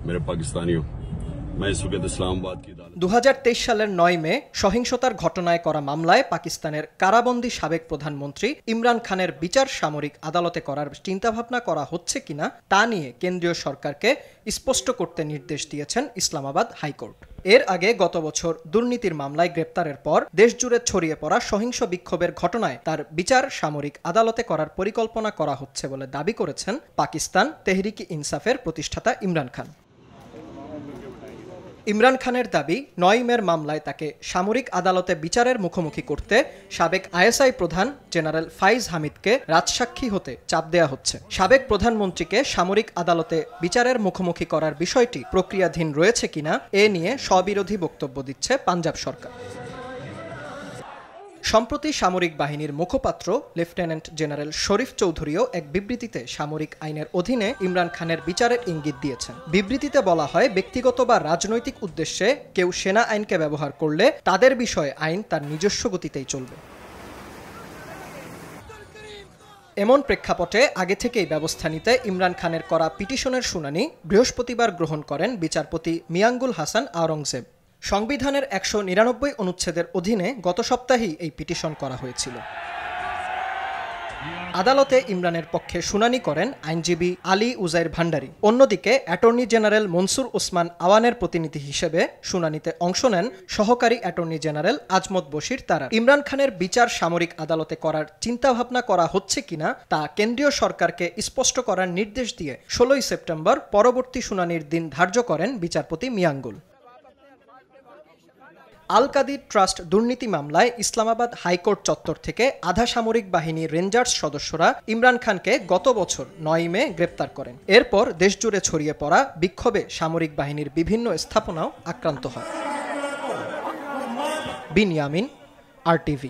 मेरे पाकिस्तानियों मैं इस वक्त इस्लामाबाद की 2023 সালের 9 মে সহিংসতার ঘটনায় করা মামলায় পাকিস্তানের কারাবন্দী সাবেক প্রধানমন্ত্রী ইমরান খানের বিচার সামরিক আদালতে করার চিন্তাভাবনা করা হচ্ছে কিনা তা নিয়ে কেন্দ্রীয় সরকারকে স্পষ্ট করতে নির্দেশ দিয়েছেন ইসলামাবাদ হাইকোর্ট। এর আগে গত বছর দুর্নীতির মামলায় গ্রেপ্তারের পর দেশজুড়ে ছড়িয়ে পড়া সহিংস বিক্ষোভের ঘটনায় তার বিচার সামরিক আদালতে করার পরিকল্পনা করা হচ্ছে বলে দাবি করেছেন পাকিস্তান তেহরিক-ই ইনসাফের প্রতিষ্ঠাতা ইমরান খান। ইমরান খানের দাবি 9 মের মামলায় তাকে সামরিক আদালতে বিচারের মুখোমুখি করতে সাবেক আইএসআই প্রধান জেনারেল ফাইজ হামিদকে রাজসাক্ষী হতে চাপ দেয়া হচ্ছে। সাবেক প্রধানমন্ত্রীকে সামরিক আদালতে বিচারের মুখোমুখি করার বিষয়টি প্রক্রিয়াধীন রয়েছে কিনা এ নিয়ে স্ববিরোধী বক্তব্য দিচ্ছে পাঞ্জাব সরকার। সম্প্রতি সামরিক বাহিনীর মুখপাত্র লেফটেন্যান্ট জেনারেল শরীফ চৌধুরীও এক বিবৃতিতে সামরিক আইনের অধীনে ইমরান খানের বিচারের ইঙ্গিত দিয়েছেন। বিবৃতিতে বলা হয়, ব্যক্তিগত বা রাজনৈতিক উদ্দেশ্যে কেউ সেনা আইনকে ব্যবহার করলে তাদের বিষয়ে আইন তার নিজস্ব গতিতেই চলবে। এমন প্রেক্ষাপটে আগে থেকেই ব্যবস্থা নিতে ইমরান খানের করা পিটিশনের শুনানি বৃহস্পতিবার গ্রহণ করেন বিচারপতি মিয়াঙ্গুল হাসান আওরঙ্গজেব। সংবিধানের 199 অনুচ্ছেদের অধীনে গত সপ্তাহেই এই পিটিশন করা হয়েছিল। আদালতে ইমরানের পক্ষে শুনানি করেন আইনজীবী আলী উজাইর ভান্ডারী। অন্যদিকে অ্যাটর্নি জেনারেল মনসুর ওসমান আওয়ানের প্রতিনিধি হিসেবে শুনানিতে অংশ নেন সহকারী অ্যাটর্নি জেনারেল আজমত বশির তারা। ইমরান খানের বিচার সামরিক আদালতে করার চিন্তাভাবনা করা হচ্ছে কিনা তা কেন্দ্রীয় সরকারকে স্পষ্ট করার নির্দেশ দিয়ে 16 সেপ্টেম্বর পরবর্তী শুনানির দিন ধার্য করেন বিচারপতি মিয়াঙ্গুল। আল কাদির ট্রাস্ট দুর্নীতি মামলায় ইসলামাবাদ হাইকোর্ট চত্বর থেকে আধা সামরিক বাহিনীর রেঞ্জার্স সদস্যরা ইমরান খানকে গত বছর 9 মে গ্রেপ্তার করেন। এরপর দেশজুড়ে ছড়িয়ে পড়া বিক্ষোভে সামরিক বাহিনীর বিভিন্ন স্থাপনাও আক্রান্ত হয়। বিন ইয়ামিন, RTV।